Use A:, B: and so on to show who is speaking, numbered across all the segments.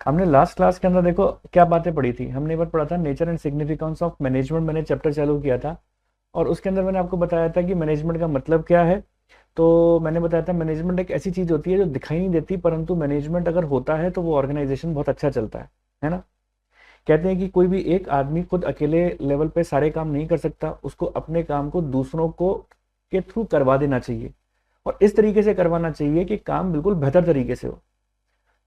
A: हमने last class के अंदर देखो क्या बातें पढ़ी थी, हमने एक बार पढ़ा था nature and significance of management, मैंने चैप्टर चालू किया था और उसके अंदर मैंने आपको बताया था कि मैनेजमेंट का मतलब क्या है। तो मैंने बताया था मैनेजमेंट एक ऐसी चीज होती है जो दिखाई नहीं देती, परंतु मैनेजमेंट अगर होता है तो वो ऑर्गेनाइजेशन बहुत अच्छा चलता है ना। कहते हैं कि कोई भी एक आदमी खुद अकेले लेवल पे सारे काम नहीं कर सकता, उसको अपने काम को दूसरों को के थ्रू करवा देना चाहिए और इस तरीके से करवाना चाहिए कि काम बिल्कुल बेहतर तरीके से हो।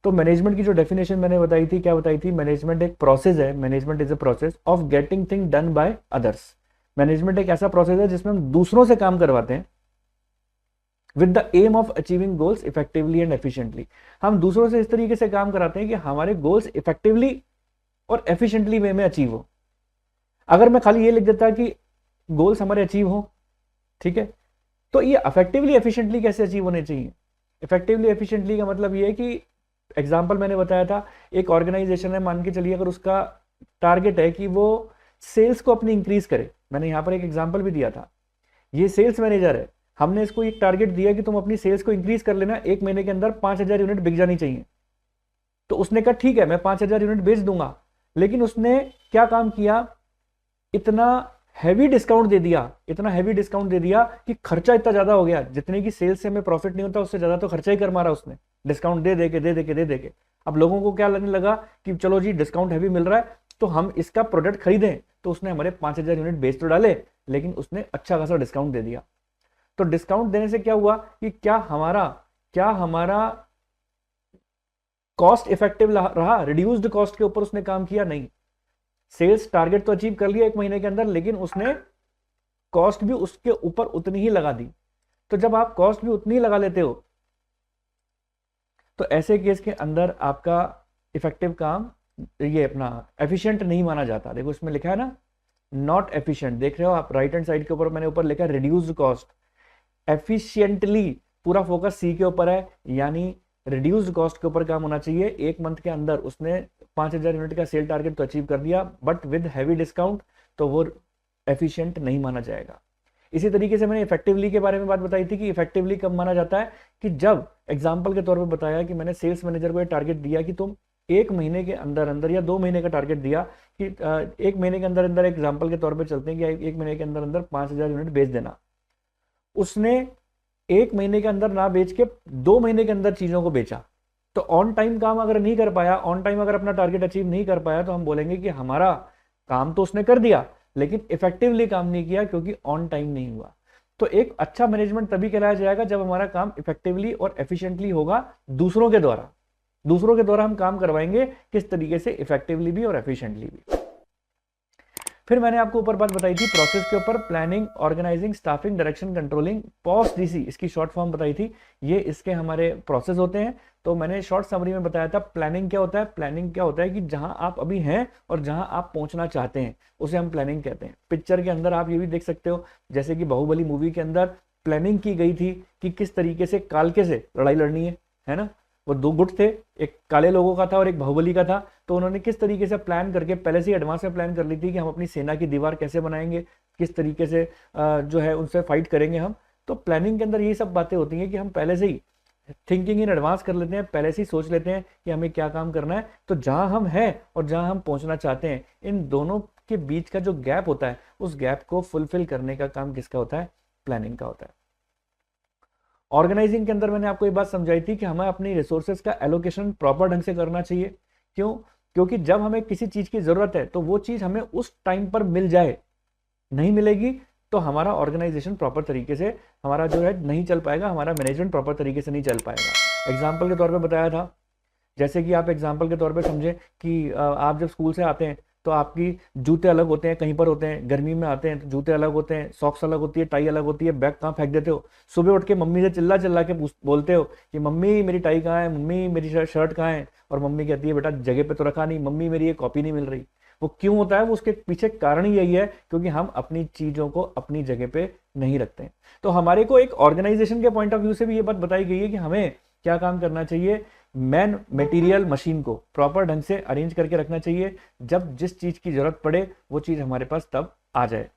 A: तो मैनेजमेंट की जो डेफिनेशन मैंने बताई थी, क्या बताई थी, मैनेजमेंट एक प्रोसेस है, management is a process of getting thing done by others. Management एक ऐसा प्रोसेस है जिसमें हम दूसरों से काम करवाते हैं with the aim of achieving goals effectively and efficiently. हम दूसरों से इस तरीके से काम कराते हैं कि हमारे गोल्स इफेक्टिवली और एफिशिएंटली वे में अचीव हो। अगर मैं खाली ये लिख देता कि गोल्स हमारे अचीव हो, ठीक है, तो ये इफेक्टिवली एफिशिएंटली कैसे अचीव होने चाहिए। इफेक्टिवली एफिशिएंटली का मतलब ये है कि एग्जाम्पल मैंने बताया था, एक ऑर्गेनाइजेशन है, मान के चलिए अगर उसका टारगेट है कि वो सेल्स को अपनी इंक्रीज करे, मैंने यहां पर एक एग्जाम्पल भी दिया था, ये सेल्स मैनेजर है, हमने इसको एक टारगेट दिया कि तुम अपनी सेल्स को इंक्रीज कर लेना, एक महीने के अंदर 5,000 यूनिट बिक जानी चाहिए। तो उसने कहा ठीक है मैं 5,000 यूनिट बेच दूंगा, लेकिन उसने क्या काम किया, इतना हैवी डिस्काउंट दे दिया, इतना हैवी डिस्काउंट दे दिया कि खर्चा इतना ज्यादा हो गया, जितने की सेल्स से हमें प्रॉफिट नहीं होता उससे ज्यादा तो खर्चा ही कर मारा उसने, डिस्काउंट दे दे के दे दे के दे दे के। अब लोगों को क्या लगने लगा कि चलो जी डिस्काउंट हैवी मिल रहा है तो हम इसका प्रोडक्ट खरीदें, तो उसने हमारे 5,000 यूनिट बेच तो डाले, लेकिन उसने अच्छा खासा डिस्काउंट दे दिया। तो डिस्काउंट देने से क्या हुआ कि क्या हमारा कॉस्ट इफेक्टिव रहा, रिड्यूस्ड कॉस्ट के ऊपर उसने काम किया, नहीं। सेल्स टारगेट तो अचीव कर लिया एक महीने के अंदर, लेकिन उसने कॉस्ट भी उसके ऊपर उतनी ही लगा दी। तो जब आप कॉस्ट भी उतनी ही लगा लेते हो तो ऐसे केस के अंदर आपका इफेक्टिव काम, ये अपना एफिशिएंट नहीं माना जाता। देखो इसमें लिखा है ना नॉट एफिशिएंट, देख रहे हो आप राइट हैंड साइड के ऊपर, मैंने ऊपर लिखा है रिड्यूस्ड कॉस्ट। एफिशिएंटली पूरा फोकस सी के ऊपर है, यानी रिड्यूस्ड कॉस्ट के ऊपर काम होना चाहिए। एक मंथ के अंदर उसने 5,000 यूनिट का सेल टारगेट तो अचीव कर दिया, बट विद हैवी डिस्काउंट, तो वो एफिशिएंट नहीं माना जाएगा। इसी तरीके से मैंने इफेक्टिवली के बारे में बात बताई थी कि इफेक्टिवली कब माना जाता है, कि जब एग्जाम्पल के तौर पर बताया कि मैंने सेल्स मैनेजर को ये टारगेट दिया कि तुम एक महीने के अंदर अंदर या 2 महीने का टारगेट दिया कि एक महीने के अंदर अंदर, एग्जाम्पल के तौर पर चलते हैं कि एक महीने के अंदर अंदर 5,000 यूनिट बेच देना। उसने एक महीने के अंदर ना बेच के 2 महीने के अंदर चीजों को बेचा, तो ऑन टाइम काम अगर नहीं कर पाया, ऑन टाइम अगर अपना टारगेट अचीव नहीं कर पाया, तो हम बोलेंगे कि हमारा काम तो उसने कर दिया लेकिन इफेक्टिवली काम नहीं किया क्योंकि ऑन टाइम नहीं हुआ। तो एक अच्छा मैनेजमेंट तभी कहलाया जाएगा जब हमारा काम इफेक्टिवली और एफिशिएंटली होगा दूसरों के द्वारा। दूसरों के द्वारा हम काम करवाएंगे किस तरीके से, इफेक्टिवली भी और एफिशिएंटली भी। फिर मैंने आपको ऊपर बात बताई थी प्रोसेस के ऊपर, planning, organising, staffing, direction, controlling, POS DC, इसकी शॉर्ट फॉर्म बताई थी। ये इसके हमारे प्रोसेस होते हैं। तो मैंने शॉर्ट समरी में बताया था प्लानिंग क्या होता है। प्लानिंग क्या होता है कि जहां आप अभी हैं और जहां आप पहुंचना चाहते हैं उसे हम प्लानिंग कहते हैं। पिक्चर के अंदर आप ये भी देख सकते हो, जैसे कि बाहुबली मूवी के अंदर प्लानिंग की गई थी कि किस तरीके से कालके से लड़ाई लड़नी है ना। वो दो गुट थे, एक काले लोगों का था और एक बाहुबली का था। तो उन्होंने किस तरीके से प्लान करके पहले से ही एडवांस में प्लान कर ली थी कि हम अपनी सेना की दीवार कैसे बनाएंगे, किस तरीके से जो है उनसे फाइट करेंगे हम। तो प्लानिंग के अंदर ये सब बातें होती हैं कि हम पहले से ही थिंकिंग इन एडवांस कर लेते हैं, पहले से ही सोच लेते हैं कि हमें क्या काम करना है। तो जहां हम हैं और जहां हम पहुंचना चाहते हैं, इन दोनों के बीच का जो गैप होता है, उस गैप को फुलफिल करने का काम किसका होता है, प्लानिंग का होता है। ऑर्गेनाइजिंग के अंदर मैंने आपको ये बात समझाई थी कि हमें अपनी रिसोर्सेज का एलोकेशन प्रॉपर ढंग से करना चाहिए। क्यों? क्योंकि जब हमें किसी चीज की जरूरत है तो वो चीज हमें उस टाइम पर मिल जाए, नहीं मिलेगी तो हमारा ऑर्गेनाइजेशन प्रॉपर तरीके से हमारा जो है नहीं चल पाएगा, हमारा मैनेजमेंट प्रॉपर तरीके से नहीं चल पाएगा। एग्जाम्पल के तौर पर बताया था, जैसे कि आप एग्जाम्पल के तौर पे समझे कि आप जब स्कूल से आते हैं तो आपकी जूते अलग होते हैं, कहीं पर होते हैं, गर्मी में आते हैं तो जूते अलग होते हैं, सॉक्स अलग होती है, टाई अलग होती है, बैग कहाँ फेंक देते हो। सुबह उठ के मम्मी से चिल्ला चिल्ला के बोलते हो कि मम्मी मेरी टाई कहाँ है, मम्मी मेरी शर्ट कहाँ है, और मम्मी कहती है बेटा जगह पे तो रखा नहीं, मम्मी मेरी ये कॉपी नहीं मिल रही। वो क्यों होता है? वो उसके पीछे कारण ही यही है क्योंकि हम अपनी चीजों को अपनी जगह पे नहीं रखते हैं। तो हमारे को एक ऑर्गेनाइजेशन के पॉइंट ऑफ व्यू से भी ये बात बताई गई है कि हमें क्या काम करना चाहिए, मैन मटेरियल मशीन को प्रॉपर ढंग से अरेंज करके रखना चाहिए, जब जिस चीज की जरूरत पड़े वो चीज हमारे पास तब आ जाए।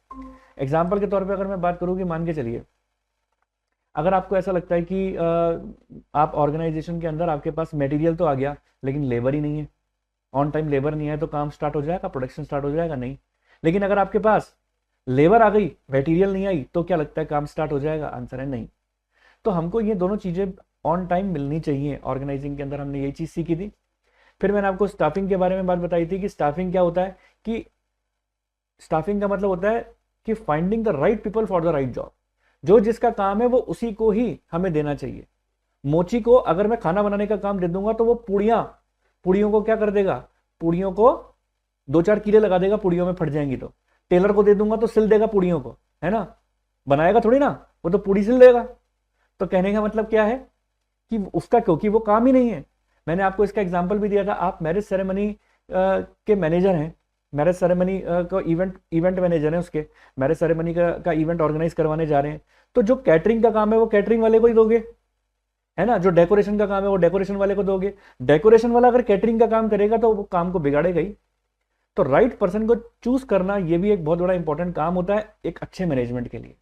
A: एग्जाम्पल के तौर पे अगर मैं बात करूं कि मान के चलिए अगर आपको ऐसा लगता है कि आप ऑर्गेनाइजेशन के अंदर आपके पास मटेरियल तो आ गया लेकिन लेबर ही नहीं है, ऑन टाइम लेबर नहीं है तो काम स्टार्ट हो जाएगा, प्रोडक्शन स्टार्ट हो जाएगा? नहीं। लेकिन अगर आपके पास लेबर आ गई, मटेरियल नहीं आई, तो क्या लगता है काम स्टार्ट हो जाएगा? आंसर है नहीं। तो हमको ये दोनों चीजें ऑन टाइम मिलनी चाहिए। ऑर्गेनाइजिंग के अंदर हमने यही चीज सीखी थी। फिर मैंने आपको स्टाफिंग के बारे में बात बताई थी कि स्टाफिंग क्या होता है, कि स्टाफिंग का मतलब होता है कि finding the right people for the right job. जो जिसका काम है वो उसी को ही हमें देना चाहिए। मोची को अगर मैं खाना बनाने का काम दे दूंगा तो वो पूड़ियों को क्या कर देगा? पूड़ियों को 2-4 कीले लगा देगा, पूड़ियों में फट जाएंगी तो। टेलर को दे दूंगा तो सिल देगा पूड़ियों को, है ना, बनाएगा थोड़ी ना, वो तो पूड़ी सिल देगा। तो कहने का मतलब क्या है कि उसका, क्योंकि वो काम ही नहीं है। मैंने आपको इसका एग्जांपल भी दिया था। आप मैरिज सेरेमनी के मैनेजर हैं, मैरिज सेरेमनी का इवेंट मैनेजर हैं, उसके मैरिज सेरेमनी का इवेंट ऑर्गेनाइज करवाने जा रहे हैं। तो जो कैटरिंग का काम है वो कैटरिंग वाले को ही दोगे, है ना। जो डेकोरेशन का काम है वो डेकोरेशन वाले को दोगे। डेकोरेशन वाला अगर कैटरिंग का काम करेगा तो वो काम को बिगाड़ेगा ही। तो राइट पर्सन को चूज करना ये भी एक बहुत बड़ा इंपॉर्टेंट काम होता है एक अच्छे मैनेजमेंट के लिए।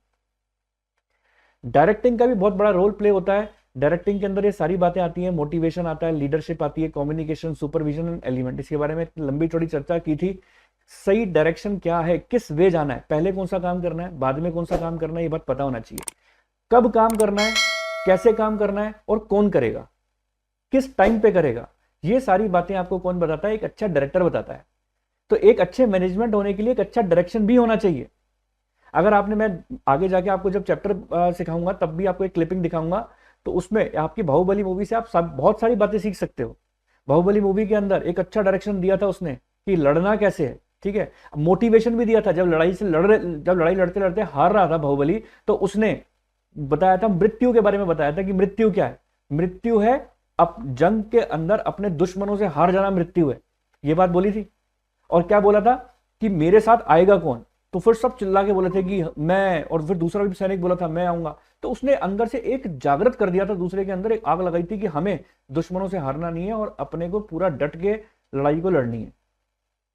A: डायरेक्टिंग का भी बहुत बड़ा रोल प्ले होता है। डायरेक्टिंग के अंदर ये सारी बातें आती हैं, मोटिवेशन आता है, लीडरशिप आती है, कम्युनिकेशन, सुपरविजन एंड एलिमेंट। इसके बारे में लंबी चौड़ी चर्चा की थी। सही डायरेक्शन क्या है, किस वे जाना है, पहले कौन सा काम करना है, बाद में कौन सा काम करना है, ये बात पता होना चाहिए। कब काम करना है, कैसे काम करना है, और कौन करेगा, किस टाइम पे करेगा, ये सारी बातें आपको कौन बताता है? एक अच्छा डायरेक्टर बताता है। तो एक अच्छे मैनेजमेंट होने के लिए एक अच्छा डायरेक्शन भी होना चाहिए। अगर आपने, मैं आगे जाके आपको जब चैप्टर सिखाऊंगा तब भी आपको एक क्लिपिंग दिखाऊंगा, तो उसमें आपकी बाहुबली मूवी से आप बहुत सारी बातें सीख सकते हो। बाहुबली मूवी के अंदर एक अच्छा डायरेक्शन दिया था उसने कि लड़ना कैसे है, ठीक है। मोटिवेशन भी दिया था। जब लड़ाई लड़ते लड़ते हार रहा था बाहुबली, तो उसने बताया था, मृत्यु के बारे में बताया था कि मृत्यु क्या है। मृत्यु है अब जंग के अंदर अपने दुश्मनों से हार जाना, मृत्यु है, ये बात बोली थी। और क्या बोला था कि मेरे साथ आएगा कौन? तो फिर सब चिल्ला के बोले थे कि मैं, और फिर दूसरा भी सैनिक बोला था मैं आऊंगा। तो उसने अंदर से एक जागृत कर दिया था, दूसरे के अंदर एक आग लगाई थी कि हमें दुश्मनों से हारना नहीं है और अपने को पूरा डट के लड़ाई को लड़नी है।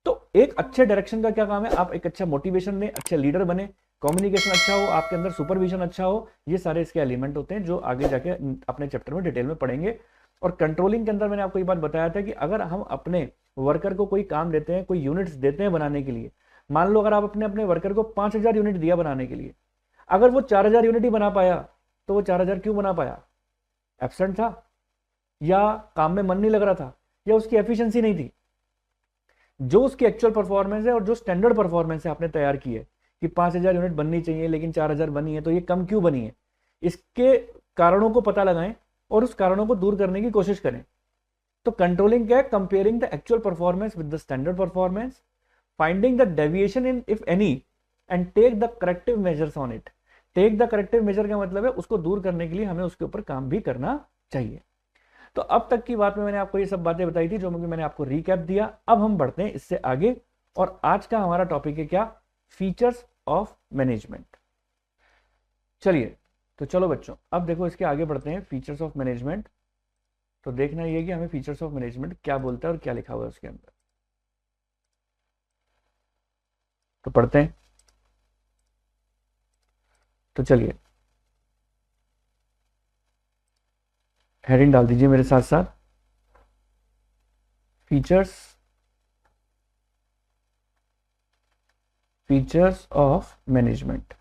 A: तो एक अच्छे डायरेक्शन का क्या काम है? आप एक अच्छा मोटिवेशन दें, अच्छे लीडर बने, कम्युनिकेशन अच्छा हो, आपके अंदर सुपरविजन अच्छा हो। ये सारे इसके एलिमेंट होते हैं जो आगे जाके अपने चैप्टर में डिटेल में पढ़ेंगे। और कंट्रोलिंग के अंदर मैंने आपको ये बात बताया था कि अगर हम अपने वर्कर को कोई काम देते हैं, कोई यूनिट्स देते हैं बनाने के लिए, मान लो अगर आप अपने अपने वर्कर को 5,000 यूनिट दिया बनाने के लिए, अगर वो 4,000 यूनिट ही बना पाया, तो वो 4,000 क्यों बना पाया? एब्सेंट था, या काम में मन नहीं लग रहा था, या उसकी एफिशिएंसी नहीं थी? जो उसकी एक्चुअल परफॉर्मेंस है और जो स्टैंडर्ड परफॉर्मेंस है आपने तैयार की है कि 5,000 यूनिट बननी चाहिए लेकिन 4,000 बनी है, तो ये कम क्यों बनी है? इसके कारणों को पता लगाएं और उस कारणों को दूर करने की कोशिश करें। तो कंट्रोलिंग क्या है? Comparing the actual performance with the standard performance, finding the deviation in if any, and take the corrective measures on it. Take the corrective measure का मतलब है उसको दूर करने के लिए हमें उसके ऊपर काम भी करना चाहिए। तो अब तक की बात में मैंने आपको ये सब बातें बताई थी जो मैंने आपको रिकैप दिया। अब हम बढ़ते हैं इससे आगे, और आज का हमारा टॉपिक है क्या? Features of management. चलिए, तो चलो बच्चों, अब देखो इसके आगे बढ़ते हैं, फीचर्स ऑफ मैनेजमेंट। तो देखना ये कि हमें फीचर्स ऑफ मैनेजमेंट क्या बोलता है और क्या लिखा हुआ है उसके अंदर। तो पढ़ते हैं। तो चलिए, हेडिंग डाल दीजिए मेरे साथ साथ, फीचर्स ऑफ मैनेजमेंट।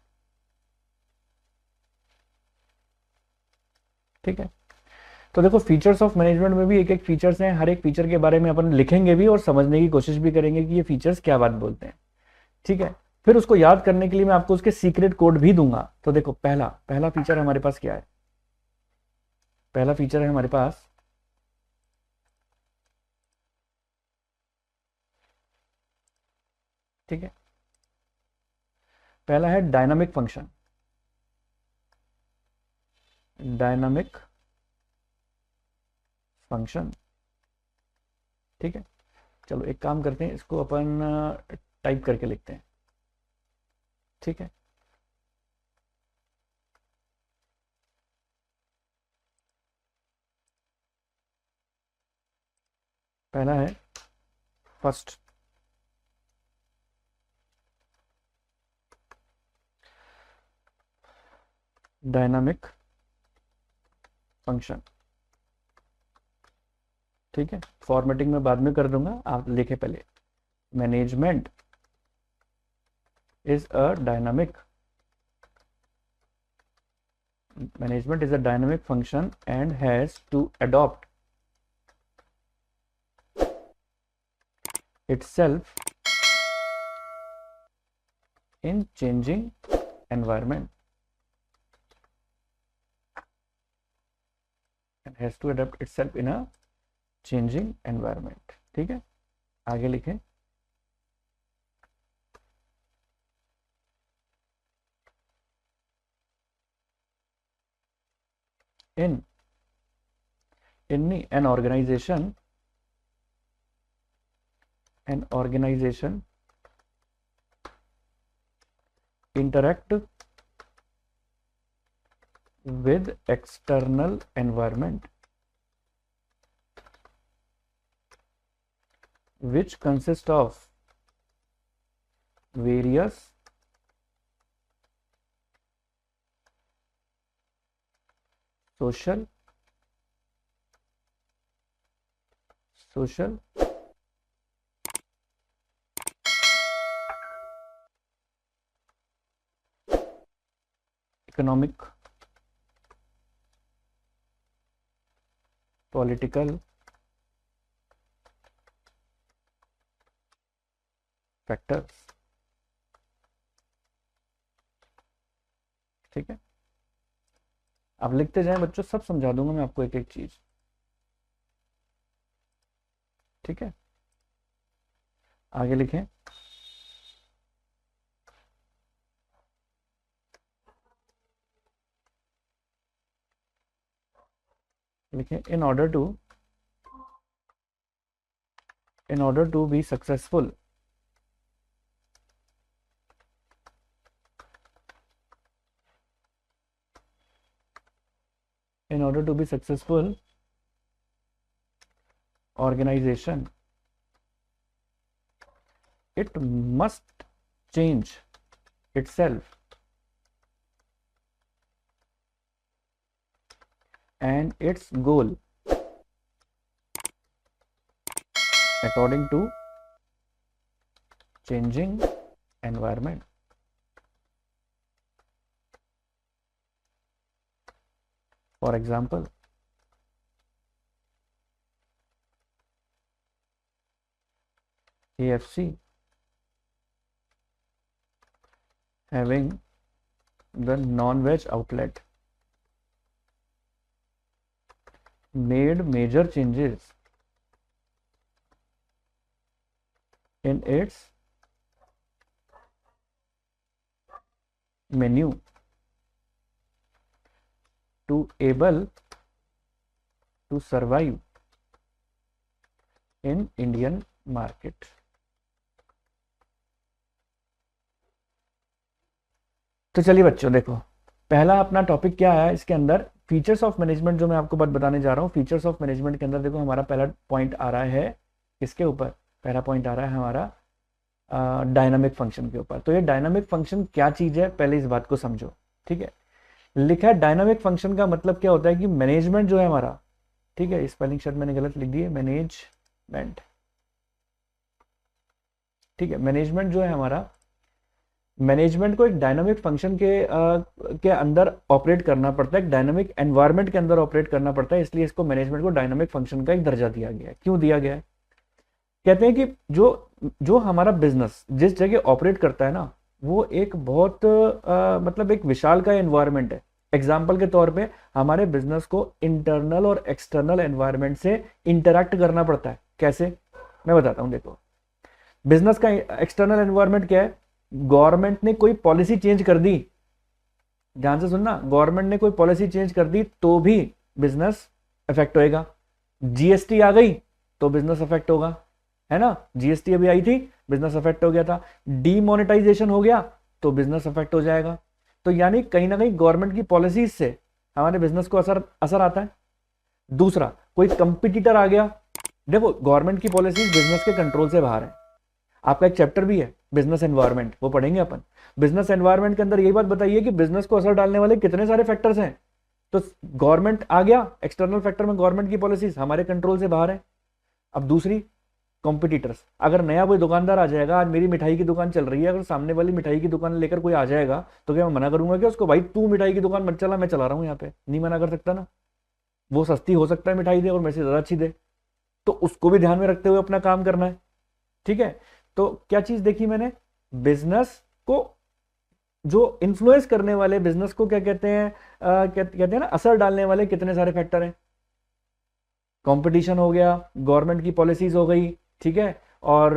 A: ठीक है। तो देखो, फीचर्स ऑफ मैनेजमेंट में भी एक एक फीचर्स हैं। हर एक फीचर के बारे में अपन लिखेंगे भी और समझने की कोशिश भी करेंगे कि ये फीचर्स क्या बात बोलते हैं। ठीक है। फिर उसको याद करने के लिए मैं आपको उसके सीक्रेट कोड भी दूंगा। तो देखो, पहला पहला फीचर हमारे पास क्या है? पहला फीचर है हमारे पास, ठीक है, पहला है डायनामिक फंक्शन। डायनामिक फंक्शन, ठीक है। चलो एक काम करते हैं, इसको अपन टाइप करके लिखते हैं, ठीक है। पहला है फर्स्ट, डायनामिक फंक्शन, ठीक है, फॉर्मेटिंग में बाद में कर दूंगा, आप लिखे पहले। Management is a dynamic function and has to adopt itself in changing environment and has to adapt itself in a changing environment। ठीक है, आगे लिखें। in an organization interact with external environment which consist of various social economic, political factors। ठीक है, आप लिखते जाएं बच्चों, सब समझा दूंगा मैं आपको एक एक चीज। ठीक है, आगे लिखें। लिखें in order to be successful organization, it must change itself and its goal according to changing environment। For example, KFC having the non-veg outlet made major changes in its menu to able to survive in Indian market। तो चलिए बच्चों देखो, पहला अपना topic क्या है इसके अंदर, फीचर्स ऑफ मैनेजमेंट, जो मैं आपको बात बताने जा रहा हूँ। फीचर्स ऑफ मैनेजमेंट के अंदर देखो हमारा पहला पॉइंट आ रहा है किसके ऊपर, पहला पॉइंट आ रहा है हमारा डायनामिक फंक्शन के ऊपर। तो ये डायनामिक फंक्शन क्या चीज है, पहले इस बात को समझो। ठीक है, लिखा है डायनामिक फंक्शन का मतलब क्या होता है कि मैनेजमेंट जो है हमारा, ठीक है, स्पेलिंग शायद मैंने गलत लिख दी है, मैनेजमेंट। ठीक है, मैनेजमेंट जो है हमारा, मैनेजमेंट को एक डायनामिक फंक्शन के अंदर ऑपरेट करना पड़ता है, एक डायनामिक एनवायरनमेंट के अंदर ऑपरेट करना पड़ता है, इसलिए इसको मैनेजमेंट को डायनामिक फंक्शन का एक दर्जा दिया गया है। क्यों दिया गया है, कहते हैं कि जो हमारा बिजनेस जिस जगह ऑपरेट करता है ना, वो एक बहुत मतलब एक विशाल का एनवायरनमेंट है। एग्जाम्पल के तौर पे हमारे बिजनेस को इंटरनल और एक्सटर्नल एनवायरनमेंट से इंटरैक्ट करना पड़ता है। कैसे, मैं बताता हूं। देखो, बिजनेस का एक्सटर्नल एनवायरनमेंट क्या है, गवर्नमेंट ने कोई पॉलिसी चेंज कर दी, ध्यान से सुनना, गवर्नमेंट ने कोई पॉलिसी चेंज कर दी तो भी बिजनेस इफेक्ट होएगा। जीएसटी आ गई तो बिजनेस इफेक्ट होगा, है ना, जीएसटी अभी आई थी, बिजनेस इफेक्ट हो गया था। डीमोनेटाइजेशन हो गया तो बिजनेस इफेक्ट हो जाएगा। तो यानी कहीं ना कहीं गवर्नमेंट की पॉलिसीज से हमारे बिजनेस को असर आता है। दूसरा, कोई कंपटीटर आ गया, देखो गवर्नमेंट की पॉलिसीज बिजनेस के कंट्रोल से बाहर है। आपका एक चैप्टर भी है बिजनेस एनवायरनमेंट, वो पढ़ेंगे अपन। बिजनेस एनवायरनमेंट के अंदर यही बात बताइए कि बिजनेस को असर डालने वाले कितने सारे फैक्टर्स हैं। तो गवर्नमेंट आ गया, एक्सटर्नल फैक्टर में गवर्नमेंट की पॉलिसीज हमारे कंट्रोल से बाहर है। अब दूसरी, कॉम्पिटिटर्स, अगर नया कोई दुकानदार आ जाएगा, आज मेरी मिठाई की दुकान चल रही है, अगर सामने वाली मिठाई की दुकान लेकर कोई आ जाएगा तो क्या मैं मना करूंगा कि उसको, भाई तू मिठाई की दुकान मत चला, मैं चला रहा हूँ यहाँ पे, नहीं मना कर सकता ना। वो सस्ती हो सकता है मिठाई दे और मेरे से ज्यादा अच्छी दे, तो उसको भी ध्यान में रखते हुए अपना काम करना है। ठीक है, तो क्या चीज देखी मैंने, बिजनेस को जो इन्फ्लुएंस करने वाले, बिजनेस को क्या कहते हैं, कहते हैं ना, असर डालने वाले कितने सारे फैक्टर हैं। कंपटीशन हो गया, गवर्नमेंट की पॉलिसीज हो गई, ठीक है, और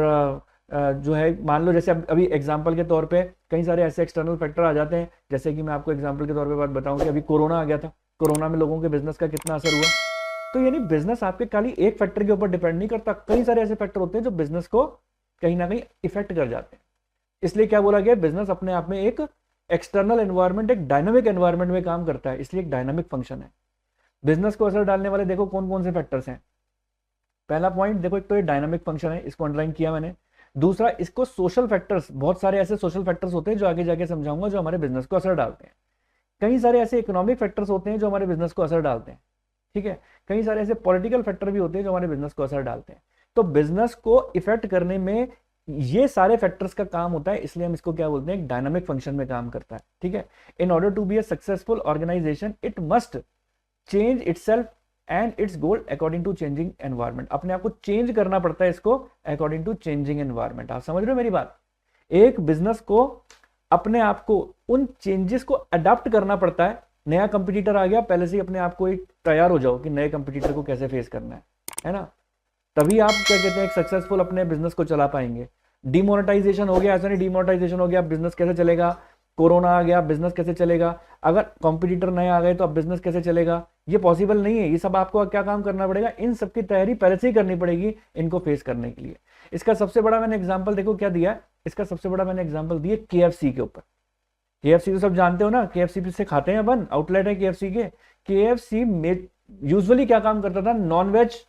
A: जो है मान लो जैसे अभी एग्जांपल के तौर पे कई सारे ऐसे एक्सटर्नल फैक्टर आ जाते हैं, जैसे कि मैं आपको एग्जांपल के तौर पे बात बताऊं कि अभी कोरोना आ गया था, कोरोना में लोगों के बिजनेस का कितना असर हुआ। तो यानी बिजनेस आपके खाली एक फैक्टर के ऊपर डिपेंड नहीं करता, कई सारे ऐसे फैक्टर होते हैं जो बिजनेस को कहीं ना कहीं इफेक्ट कर जाते हैं। इसलिए क्या बोला गया, बिजनेस अपने आप में एक एक्सटर्नल एनवायरमेंट, एक डायनामिक एनवायरमेंट में काम करता है, इसलिए एक डायनामिक फंक्शन है। बिजनेस को असर डालने वाले देखो कौन कौन से फैक्टर्स हैं। पहला पॉइंट देखो, एक तो ये डायनामिक फंक्शन है, इसको अंडरलाइन किया मैंने। दूसरा, इसको सोशल फैक्टर्स, बहुत सारे ऐसे सोशल फैक्टर्स होते हैं जो आगे जाके समझाऊंगा, जो हमारे बिजनेस को असर डालते हैं। कई सारे ऐसे इकोनॉमिक फैक्टर्स होते हैं जो हमारे बिजनेस को असर डालते हैं, ठीक है। कई सारे ऐसे पॉलिटिकल फैक्टर भी होते हैं जो हमारे बिजनेस को असर डालते हैं। तो बिजनेस को इफेक्ट करने में ये सारे फैक्टर्स का काम होता है, इसलिए हम इसको क्या बोलते हैं, एक डायनामिक फंक्शन में काम करता है, ठीक है। In order to be a successful organisation it must change itself and its goal according to changing environment. अपने आप को चेंज करना पड़ता है इसको अकॉर्डिंग टू चेंजिंग एनवायरमेंट। आप समझ रहे हो मेरी बात, एक बिजनेस को अपने आप को उन चेंजेस को अडाप्ट करना पड़ता है। नया कंपटीटर आ गया, पहले से ही अपने आप को एक तैयार हो जाओ कि नए कंपटीटर को कैसे फेस करना है ना, तभी आप क्या कहते हैं एक सक्सेसफुल अपने बिजनेस को चला पाएंगे। डिमोनेटाइजेशन हो गया, ऐसा नहीं डिमोनेटाइजेशन हो गया बिजनेस कैसे चलेगा, कोरोना आ गया बिजनेस कैसे चलेगा, अगर कॉम्पिटिटर नए आ गए तो अब बिजनेस कैसे चलेगा, ये पॉसिबल नहीं है। ये सब आपको क्या काम करना पड़ेगा, इन सब की तैयारी पहले से ही करनी पड़ेगी इनको फेस करने के लिए। इसका सबसे बड़ा मैंने एग्जाम्पल देखो क्या दिया, इसका सबसे बड़ा मैंने एग्जाम्पल दिया KFC के ऊपर। KFC तो सब जानते हो ना, KFC से खाते हैं अपन, आउटलेट है KFC के। KFC में यूजुअली क्या काम करता था, नॉन वेज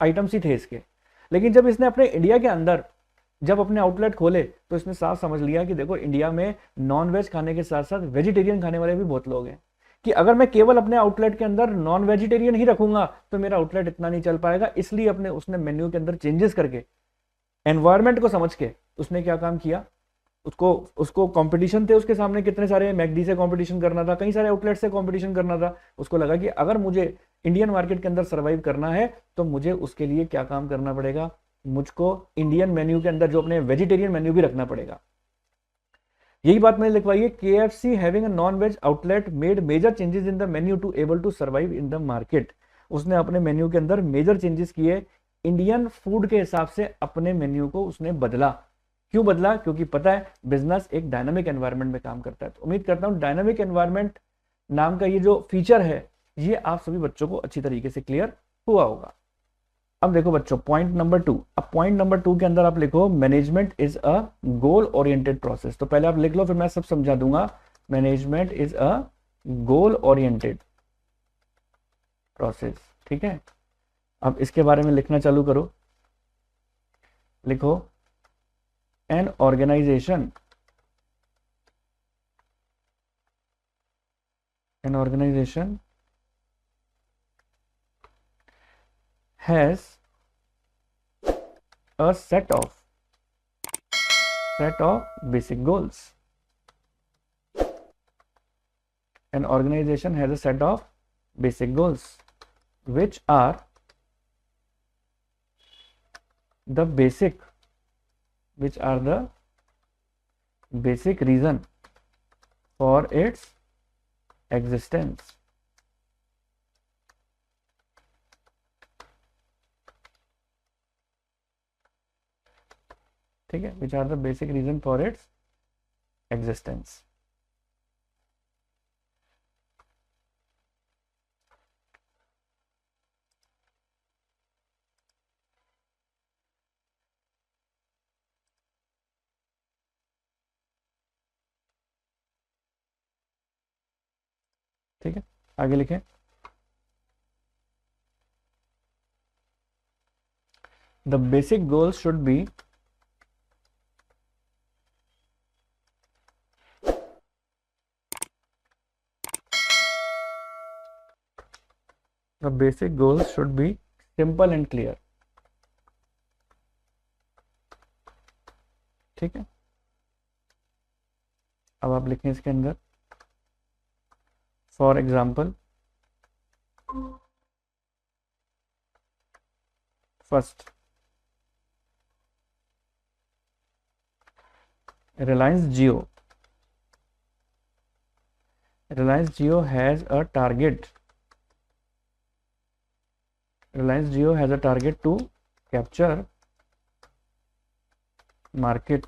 A: आइटम्स ही थे इसके। लेकिन जब इसने अपने इंडिया के अंदर जब अपने आउटलेट खोले तो इसने साफ समझ लिया कि देखो इंडिया में नॉन वेज खाने के साथ साथ वेजिटेरियन खाने वाले भी बहुत लोग हैं, कि अगर मैं केवल अपने आउटलेट के अंदर नॉन वेजिटेरियन ही रखूंगा तो मेरा आउटलेट इतना नहीं चल पाएगा। इसलिए अपने उसने मेन्यू के अंदर चेंजेस करके, एनवायरमेंट को समझ के उसने क्या काम किया, उसको उसको कंपटीशन थे उसके सामने कितने सारे, मैकडी से कंपटीशन करना था, कई सारे आउटलेट से कंपटीशन करना था। उसको लगा कि अगर मुझे इंडियन मार्केट के अंदर सर्वाइव करना है तो मुझे उसके लिए क्या काम करना पड़ेगा, मुझको इंडियन मेन्यू के अंदर जो अपने वेजिटेरियन मेन्यू भी रखना पड़ेगा। यही बात मैंने लिखवाई है, KFC having a non veg outlet made major changes in the menu to able to survive in the market. उसने अपने मेन्यू के अंदर मेजर चेंजेस किए, इंडियन फूड के हिसाब से अपने मेन्यू को उसने बदला। क्यों बदला, क्योंकि पता है बिजनेस एक डायनामिक एनवायरनमेंट में काम करता है। तो उम्मीद करता हूं डायनामिक एनवायरनमेंट नाम का ये जो फीचर है ये आप सभी बच्चों को अच्छी तरीके से क्लियर हुआ होगा। अब देखो बच्चों पॉइंट नंबर 2, अब पॉइंट नंबर 2 के अंदर आप लिखो management is a goal oriented process. तो पहले आप लिख लो फिर मैं सब समझा दूंगा। Management is a goal oriented process, ठीक है। अब इसके बारे में लिखना चालू करो, लिखो an organization has a set of basic goals. An organization has a set of basic goals which are the basic reason for its existence. ठीक है, which are the basic reason for its existence. ठीक है, आगे लिखें। The basic goals should be simple and clear. ठीक है, अब आप लिखें इसके अंदर for example first Reliance Jio, Reliance Jio has a target, Reliance Jio has a target to capture market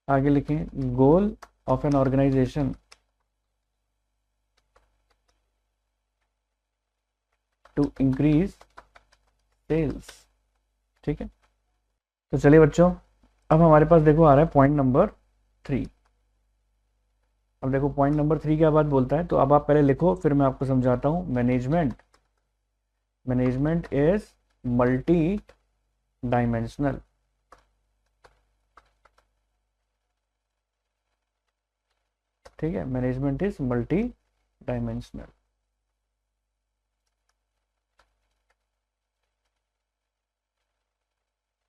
A: आगे लिखें goal of an organisation to increase sales. ठीक है, तो चलिए बच्चों, अब हमारे पास देखो आ रहा है पॉइंट नंबर 3। अब देखो पॉइंट नंबर 3 क्या बात बोलता है, तो अब आप पहले लिखो फिर मैं आपको समझाता हूं। Management, management is multi dimensional. ठीक है, management is multi dimensional.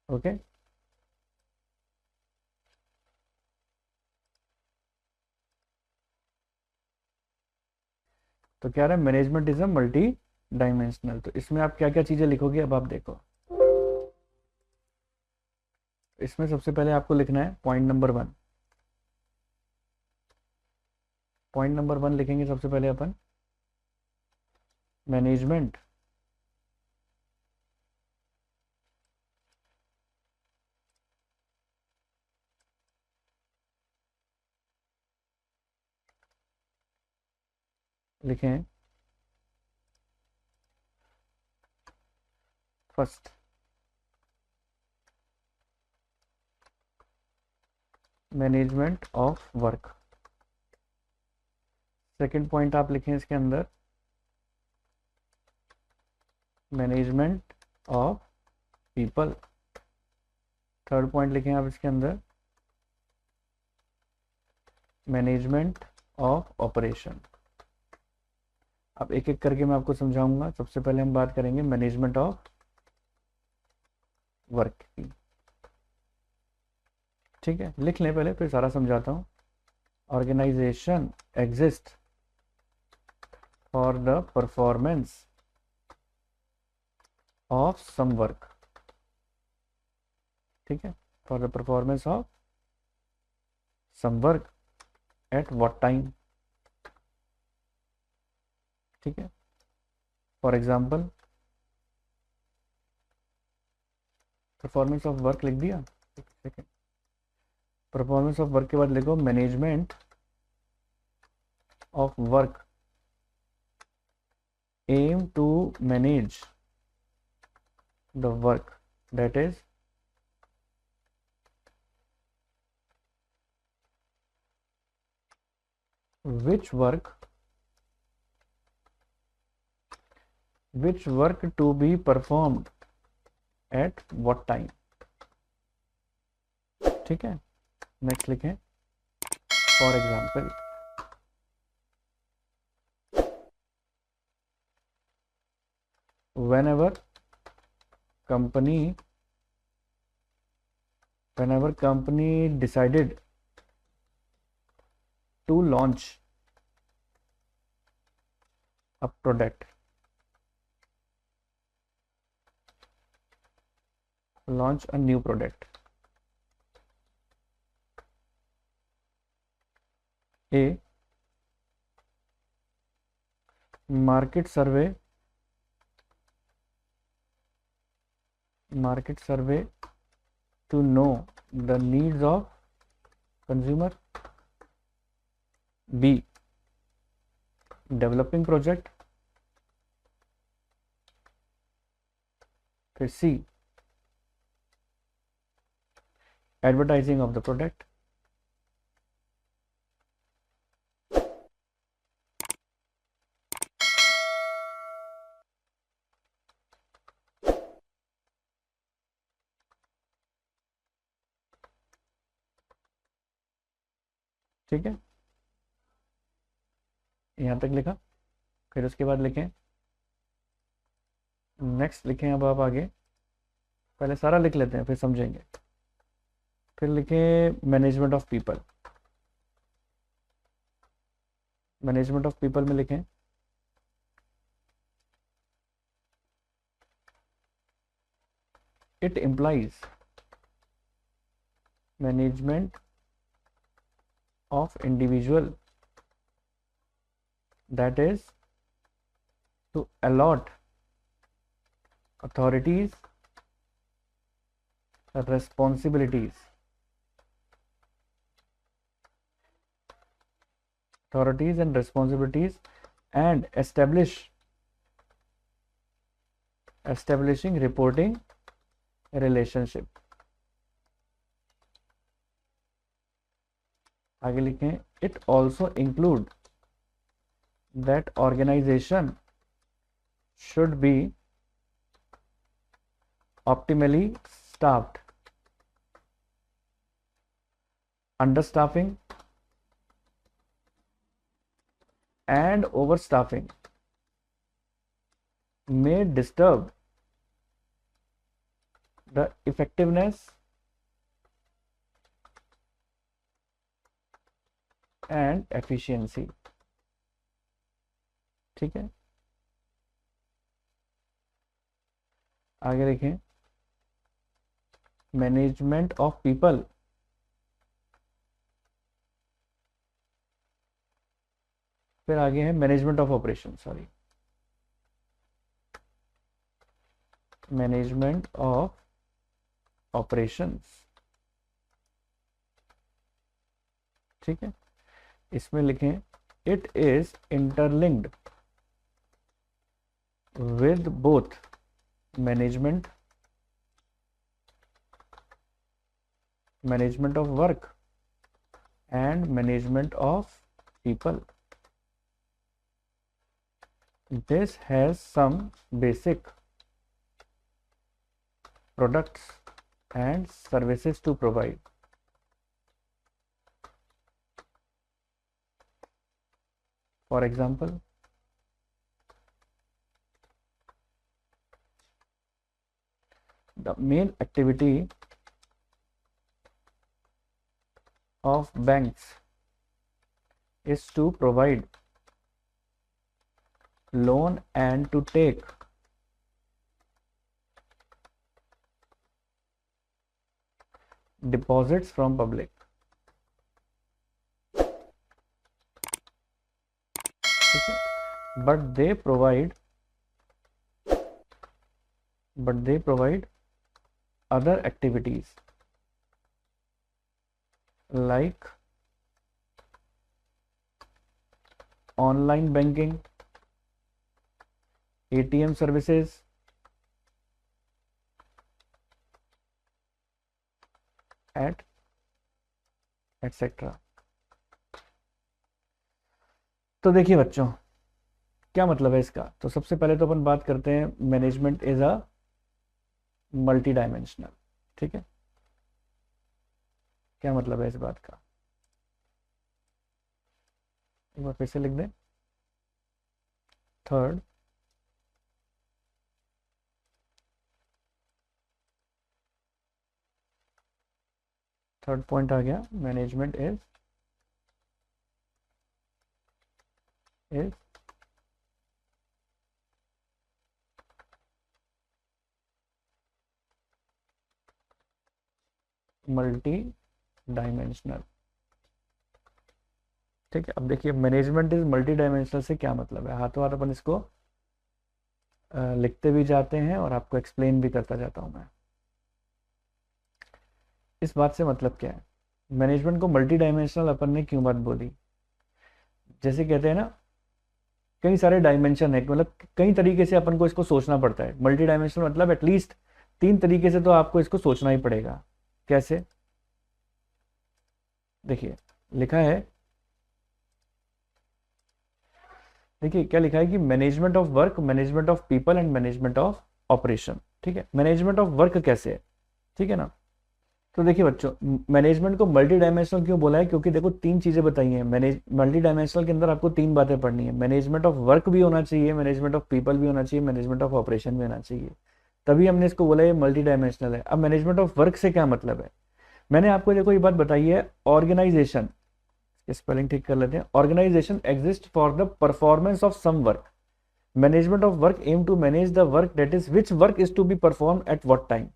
A: Okay, तो क्या रहा है, management is a multi dimensional. तो इसमें आप क्या क्या चीजें लिखोगे, अब आप देखो। इसमें सबसे पहले आपको लिखना है पॉइंट नंबर 1। पॉइंट नंबर 1 लिखेंगे सबसे पहले अपन, मैनेजमेंट लिखें first, management of work. Second point आप लिखें इसके अंदर, management of people. Third point लिखें आप इसके अंदर, मैनेजमेंट ऑफ ऑपरेशन। अब एक एक करके मैं आपको समझाऊंगा। सबसे पहले हम बात करेंगे मैनेजमेंट ऑफ वर्क की। ठीक है, लिख लें पहले फिर सारा समझाता हूं। Organisation exist for the performance of some work. ठीक है, for the performance of some work at what time. ठीक है, for example performance of work लिख दिया। ठीक है, परफॉर्मेंस ऑफ वर्क के बाद लिखो management of work aim to manage the work that is which work to be performed at what time। ठीक है, नेक्स्ट लिखें for example whenever company decided to launch a product, launch a new product, a market survey to know the needs of consumer, b developing project, फिर c advertising of the product। ठीक है, यहां तक लिखा। फिर उसके बाद लिखें, नेक्स्ट लिखें, अब आप आगे, पहले सारा लिख लेते हैं फिर समझेंगे। फिर लिखें management of people. Management of people में लिखें it implies management of individual, that is to allot authorities, responsibilities, and responsibilities, and establishing reporting relationship। आगे लिखें, it also include that organisation should be optimally staffed, understaffing and overstaffing may disturb the effectiveness and efficiency. ठीक है, आगे देखें, management of people फिर आगे है management of operation, sorry, management of operations. ठीक है, इसमें लिखें it is interlinked with both management of work and management of people. This has some basic products and services to provide. For example, the main activity of banks is to provide loan and to take deposits from public। but they provide other activities like online banking, ATM services, etc। तो देखिए बच्चों, क्या मतलब है इसका। तो सबसे पहले तो अपन बात करते हैं management is a multi dimensional. ठीक है, क्या मतलब है इस बात का, एक बार फिर से लिख दें। थर्ड पॉइंट आ गया, मैनेजमेंट इज मल्टी डायमेंशनल। ठीक है, अब देखिए मैनेजमेंट इज मल्टी डायमेंशनल से क्या मतलब है। हाथों हाथ अपन इसको लिखते भी जाते हैं और आपको एक्सप्लेन भी करता जाता हूं मैं। इस बात से मतलब क्या है, मैनेजमेंट को मल्टी डायमेंशनल अपन ने क्यों बात बोली। जैसे कहते हैं ना, कई सारे डायमेंशन है, मतलब कई तरीके से अपन को इसको सोचना पड़ता है। मल्टी डायमेंशनल मतलब एटलीस्ट 3 तरीके से तो आपको इसको सोचना ही पड़ेगा। कैसे, देखिए लिखा है, देखिए क्या लिखा है कि management of work, management of people and management of operation. ठीक है, मैनेजमेंट ऑफ वर्क कैसे है, ठीक है ना। तो देखिए बच्चों, मैनेजमेंट को मल्टी डायमेंशनल क्यों बोला है, क्योंकि देखो तीन चीजें बताई हैं। मल्टी डायमेंशनल के अंदर आपको तीन बातें पढ़नी है। मैनेजमेंट ऑफ वर्क भी होना चाहिए, मैनेजमेंट ऑफ पीपल भी होना चाहिए, मैनेजमेंट ऑफ ऑपरेशन भी होना चाहिए, तभी हमने इसको बोला ये मल्टी डायमेंशनल है। अब मैनेजमेंट ऑफ वर्क से क्या मतलब है, मैंने आपको देखो ये बात बताई है, ऑर्गेनाइजेशन, स्पेलिंग ठीक कर लेते हैं, organisation exist for the performance of some work, management of work aim to manage the work, that is which work is to be perform at what time.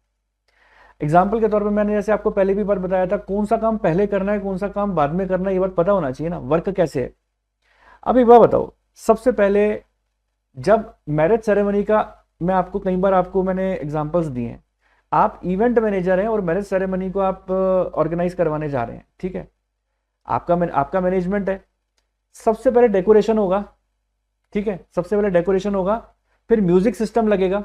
A: Example के तौर पे मैंने जैसे आपको पहले भी बार बताया था, कौन सा काम पहले करना है कौन सा काम बाद में करना है, ये बात पता होना चाहिए ना, वर्क कैसे है। अब एक बात बताओ, सबसे पहले जब मैरिज सेरेमनी का, मैं आपको कई बार आपको मैंने एग्जांपल्स दिए हैं, आप इवेंट मैनेजर हैं और मैरिज सेरेमनी को आप ऑर्गेनाइज करवाने जा रहे हैं, ठीक है, आपका मैनेजमेंट है। सबसे पहले डेकोरेशन होगा, ठीक है, सबसे पहले डेकोरेशन होगा, फिर म्यूजिक सिस्टम लगेगा,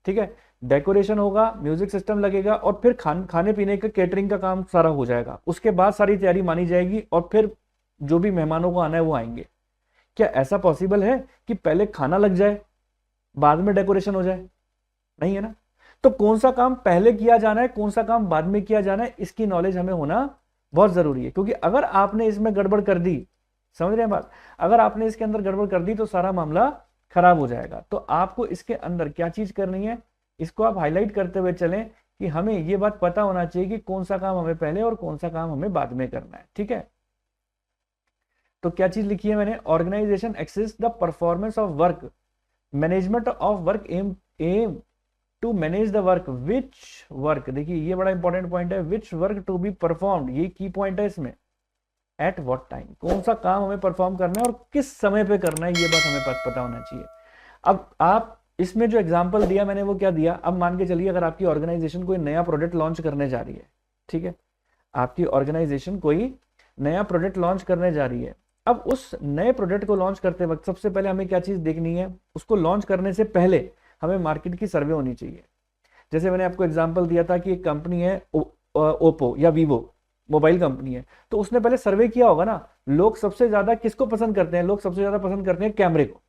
A: ठीक है, डेकोरेशन होगा, म्यूजिक सिस्टम लगेगा, और फिर खाने पीने का केटरिंग का काम सारा हो जाएगा। उसके बाद सारी तैयारी मानी जाएगी और फिर जो भी मेहमानों को आना है वो आएंगे। क्या ऐसा पॉसिबल है कि पहले खाना लग जाए बाद में डेकोरेशन हो जाए? नहीं है ना। तो कौन सा काम पहले किया जाना है कौन सा काम बाद में किया जाना है, इसकी नॉलेज हमें होना बहुत जरूरी है, क्योंकि अगर आपने इसमें गड़बड़ कर दी, समझ रहे हैं बात, अगर आपने इसके अंदर गड़बड़ कर दी तो सारा मामला खराब हो जाएगा। तो आपको इसके अंदर क्या चीज करनी है, इसको आप हाईलाइट करते हुए चलें कि हमें यह बात पता होना चाहिए कि कौन सा काम हमें पहले और कौन सा काम हमें बाद में करना है, ठीक है। तो क्या चीज लिखी है मैंने, organization access the performance of work, management of work aim to manage the work, which work, देखिए ये बड़ा इंपॉर्टेंट पॉइंट है, which work to be performed, ये की पॉइंट है इसमें, एट व्हाट टाइम, कौन सा काम हमें परफॉर्म करना है और किस समय पे करना है, ये बात हमें पता होना चाहिए। अब आप इसमें जो एग्जांपल दिया मैंने वो क्या दिया, अब मान के चलिए अगर आपकी ऑर्गेनाइजेशन कोई नया प्रोडक्ट लॉन्च करने जा रही है, ठीक है, आपकी ऑर्गेनाइजेशन कोई नया प्रोडक्ट लॉन्च करने जा रही है। अब उस नए प्रोडक्ट को लॉन्च करते वक्त सबसे पहले हमें क्या चीज देखनी है, उसको लॉन्च करने से पहले हमें मार्केट की सर्वे होनी चाहिए। जैसे मैंने आपको एग्जांपल दिया था कि एक कंपनी है ओप्पो या वीवो, मोबाइल कंपनी है, तो उसने पहले सर्वे किया होगा ना, लोग सबसे ज्यादा किसको पसंद करते हैं, लोग सबसे ज्यादा पसंद करते हैं कैमरे को।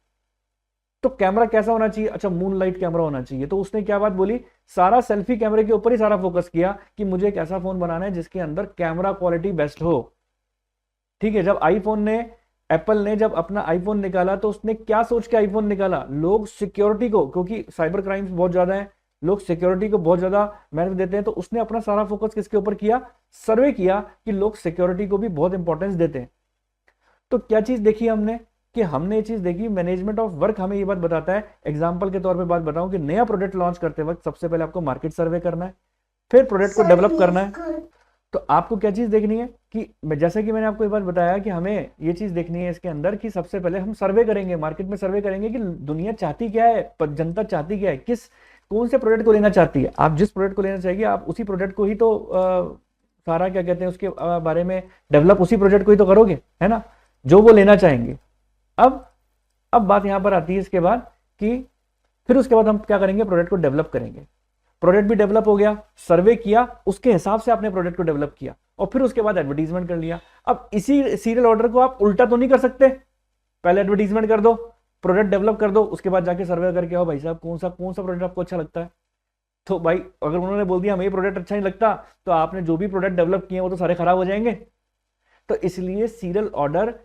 A: तो कैमरा कैसा होना चाहिए, अच्छा मून लाइट कैमरा होना चाहिए। तो उसने क्या बात बोली, सारा सेल्फी कैमरे के ऊपर ही सारा फोकस किया कि मुझे एक ऐसा फोन बनाना है जिसके अंदर कैमरा क्वालिटी बेस्ट हो, ठीक है। जब आईफोन ने, एप्पल ने जब अपना आईफोन निकाला तो उसने क्या सोच के आईफोन निकाला, लोग सिक्योरिटी को, क्योंकि साइबर क्राइम्स बहुत ज्यादा है, लोग सिक्योरिटी को बहुत ज्यादा महत्व देते हैं, तो उसने अपना सारा फोकस किसके ऊपर किया, सर्वे किया कि लोग सिक्योरिटी को भी बहुत इंपॉर्टेंस देते हैं। तो क्या चीज देखी हमने, कि हमने ये चीज देखी, मैनेजमेंट ऑफ वर्क हमें ये बात बताता है। एग्जांपल के तौर पे बात बताऊं कि नया प्रोडक्ट लॉन्च करते वक्त सबसे पहले आपको मार्केट सर्वे करना है, फिर प्रोडक्ट को डेवलप करना है। तो आपको क्या चीज देखनी है कि जैसे कि मैंने आपको ये बात बताया कि हमें ये चीज देखनी है इसके अंदर कि सबसे पहले हम सर्वे करेंगे, मार्केट में सर्वे करेंगे कि दुनिया चाहती क्या है, जनता चाहती क्या है, कौन से प्रोडक्ट को लेना चाहती है। आप जिस प्रोडक्ट को लेना चाहिए आप उसी प्रोडक्ट को ही तो सारा क्या कहते हैं उसके बारे में डेवलप उसी प्रोडक्ट को ही तो करोगे, है ना, जो वो लेना चाहेंगे। अब बात यहां पर आती है इसके बाद कि फिर उसके बाद हम क्या करेंगे, प्रोडक्ट को डेवलप करेंगे। प्रोडक्ट भी डेवलप हो गया, सर्वे किया, उसके हिसाब से आपने प्रोडक्ट को डेवलप किया और फिर उसके बाद एडवर्टीजमेंट कर लिया। अब इसी सीरियल ऑर्डर को आप उल्टा तो नहीं कर सकते, पहले एडवर्टीजमेंट कर दो, प्रोडक्ट डेवलप कर दो, उसके बाद जाके सर्वे करके आओ भाई साहब कौन सा प्रोडक्ट आपको अच्छा लगता है। तो भाई अगर उन्होंने बोल दिया हमें ये प्रोडक्ट अच्छा नहीं लगता, तो आपने जो भी प्रोडक्ट डेवलप किए वो तो सारे खराब हो जाएंगे। तो इसलिए सीरियल ऑर्डर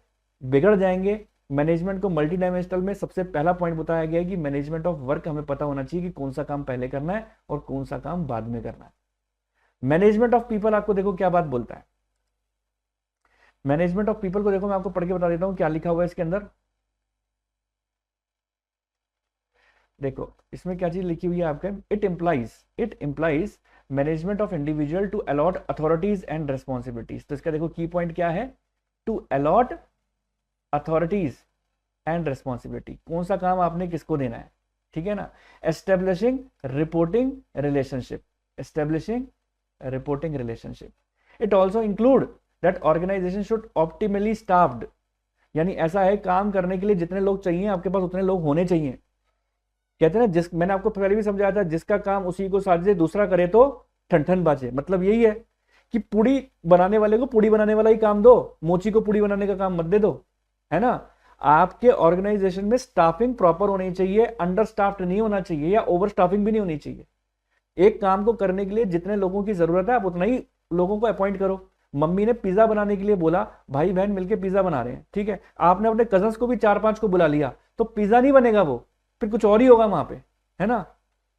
A: बिगड़ जाएंगे। मैनेजमेंट को मल्टी डायमेंशनल में सबसे पहला पॉइंट बताया गया है कि मैनेजमेंट ऑफ वर्क हमें पता होना चाहिए कि कौन सा काम पहले करना है और कौन सा काम बाद में करना है। मैनेजमेंट ऑफ पीपल आपको देखो क्या बात बोलता है, मैनेजमेंट ऑफ पीपल को देखो मैं आपको पढ़ के बता देता हूं क्या लिखा हुआ है इसके अंदर। देखो इसमें क्या चीज लिखी हुई है आपके, it implies management of individual to allot authorities and responsibilities. तो इसका देखो की पॉइंट क्या है, to allot authorities and responsibility, कौन सा काम आपने किसको देना है, ठीक है ना। Establishing reporting relationship, establishing reporting relationship. It also include that organisation should optimally staffed, यानी ऐसा है काम करने के लिए जितने लोग चाहिए आपके पास उतने लोग होने चाहिए। कहते हैं ना, जिस मैंने आपको पहले भी समझाया था, जिसका काम उसी को साझे दूसरा करे तो ठन ठन बाजे। मतलब यही है कि पूड़ी बनाने वाले को पूड़ी बनाने वाला ही काम दो, मोची को पूड़ी बनाने का काम मत दे दो, है ना। आपके ऑर्गेनाइजेशन में स्टाफिंग प्रॉपर होनी चाहिए, अंडर स्टाफ्ड नहीं होना चाहिए या ओवर स्टाफिंग भी नहीं होनी चाहिए। एक काम को करने के लिए जितने लोगों की जरूरत है आप उतना ही लोगों को अपॉइंट करो। मम्मी ने पिज्जा बनाने के लिए बोला, भाई बहन मिलके पिज्जा बना रहे हैं, ठीक है, आपने अपने कजन्स को भी 4-5 को बुला लिया, तो पिज्जा नहीं बनेगा, वो फिर कुछ और ही होगा वहां पे, है ना।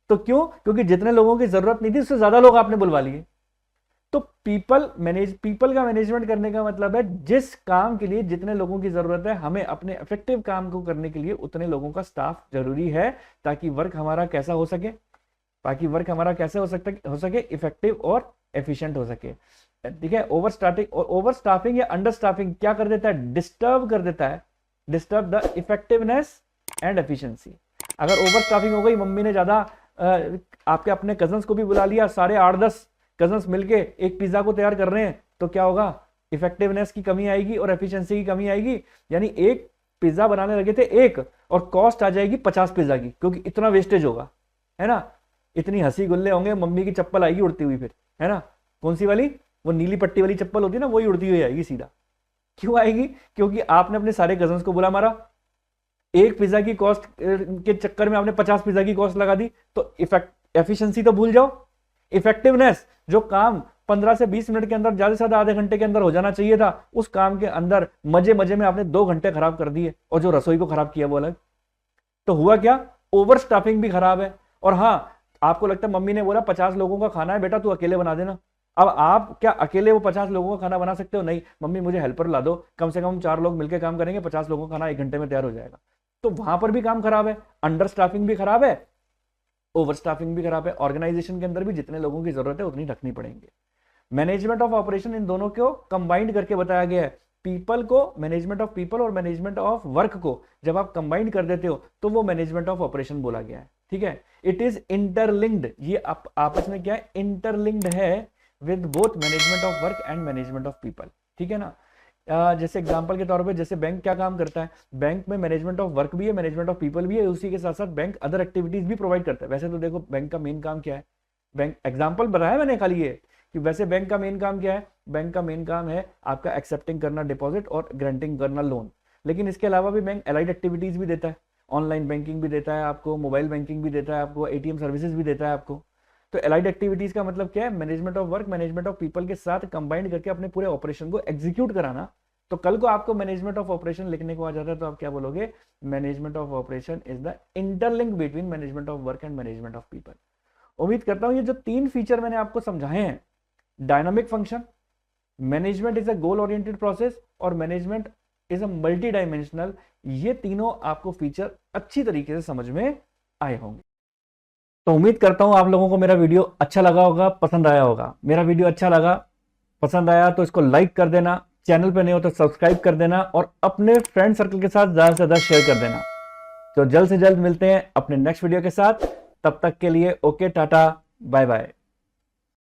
A: तो क्यों? क्योंकि जितने लोगों की जरूरत नहीं थी उससे ज्यादा लोग आपने बुलवा लिए। तो पीपल का मैनेजमेंट करने का मतलब है जिस काम के लिए जितने लोगों की जरूरत है, हमें अपने इफेक्टिव काम को करने के लिए उतने लोगों का स्टाफ जरूरी है, ताकि वर्क हमारा कैसा हो सके, इफेक्टिव और एफिशिएंट हो सके। ठीक है। ओवर स्टाफिंग या अंडर स्टाफिंग क्या कर देता है? डिस्टर्ब कर देता है, disturb the effectiveness and efficiency. अगर ओवर स्टाफिंग हो गई, मम्मी ने ज्यादा आपके अपने कजन्स को भी बुला लिया, सारे 8-10 कजन्स मिलके एक पिज्जा को तैयार कर रहे हैं, तो क्या होगा? इफेक्टिवनेस की कमी आएगी और एफिशिएंसी की कमी आएगी। यानी एक पिज्जा बनाने लगे थे एक, और कॉस्ट आ जाएगी 50 पिज्जा की, क्योंकि इतना वेस्टेज होगा, है ना। इतनी हंसी गुल्ले होंगे, मम्मी की चप्पल आएगी उड़ती हुई फिर, है ना। कौन सी वाली? वो नीली पट्टी वाली चप्पल होती है ना, वही उड़ती हुई आएगी सीधा। क्यों आएगी? क्योंकि आपने अपने सारे कजन्स को बुला मारा, एक पिज्जा की कॉस्ट के चक्कर में आपने 50 पिज्जा की कॉस्ट लगा दी। तो एफिशिएंसी तो भूल जाओ, इफेक्टिवनेस, जो काम 15 से 20 मिनट के अंदर, ज्यादा से ज्यादा आधे घंटे के अंदर हो जाना चाहिए था, उस काम के अंदर मजे मजे में आपने 2 घंटे खराब कर दिए, और जो रसोई को खराब किया वो अलग। तो हुआ क्या? ओवर स्टाफिंग भी खराब है। और हाँ, आपको लगता है मम्मी ने बोला 50 लोगों का खाना है बेटा, तू अकेले बना देना। अब आप क्या अकेले वो 50 लोगों का खाना बना सकते हो? नहीं, मम्मी मुझे हेल्पर ला दो, कम से कम 4 लोग मिलकर काम करेंगे, 50 लोगों का खाना 1 घंटे में तैयार हो जाएगा। तो वहां पर भी काम खराब है, अंडर स्टाफिंग भी खराब है, ओवर स्टाफिंग भी खराब है। ऑर्गेनाइजेशन के अंदर भी जितने लोगों की जरूरत है उतनी रखनी पड़ेंगे। मैनेजमेंट ऑफ ऑपरेशन, इन दोनों को कंबाइंड करके बताया गया है। पीपल को, मैनेजमेंट ऑफ पीपल और मैनेजमेंट ऑफ वर्क को जब आप कंबाइंड कर देते हो तो वो मैनेजमेंट ऑफ ऑपरेशन बोला गया है। ठीक है। इट इज इंटरलिंक्ड, ये आपस में क्या है? इंटरलिंक्ड है with both management of work and management of people. ठीक है ना। जैसे एग्जांपल के तौर पे, जैसे बैंक क्या काम करता है? बैंक में मैनेजमेंट ऑफ वर्क भी है, मैनेजमेंट ऑफ पीपल भी है, उसी के साथ साथ बैंक अदर एक्टिविटीज भी प्रोवाइड करता है। वैसे तो देखो बैंक का मेन काम क्या है? बैंक एग्जांपल बताया मैंने खाली ये कि वैसे बैंक का मेन काम क्या है? बैंक का मेन काम है आपका एक्सेप्टिंग करना डिपॉजिट और ग्रांटिंग करना लोन। लेकिन इसके अलावा भी बैंक एलाइड एक्टिविटीज भी देता है, ऑनलाइन बैंकिंग भी देता है आपको, मोबाइल बैंकिंग भी देता है आपको, एटीएम सर्विसेज भी देता है आपको। तो एलाइड एक्टिविटीज का मतलब क्या है? Management of work, management of people के साथ कंबाइंड करके अपने पूरे ऑपरेशन को एग्जीक्यूट कराना। तो कल को आपको मैनेजमेंट ऑफ ऑपरेशन लिखने को आ जाता है तो आप क्या बोलोगे? Management of operation is the interlink between management of work and management of people. उम्मीद करता हूं ये जो 3 फीचर मैंने आपको समझाए हैं, dynamic function, management is a goal oriented process और management is a multi dimensional, ये तीनों आपको फीचर अच्छी तरीके से समझ में आए होंगे। तो उम्मीद करता हूं आप लोगों को मेरा वीडियो अच्छा लगा होगा, पसंद आया होगा। मेरा वीडियो अच्छा लगा, पसंद आया तो इसको लाइक कर देना, चैनल पे नहीं हो तो सब्सक्राइब कर देना, और अपने फ्रेंड सर्कल के साथ ज्यादा से ज्यादा शेयर कर देना। तो जल्द से जल्द मिलते हैं अपने नेक्स्ट वीडियो के साथ। तब तक के लिए ओके, टाटा, बाय बाय।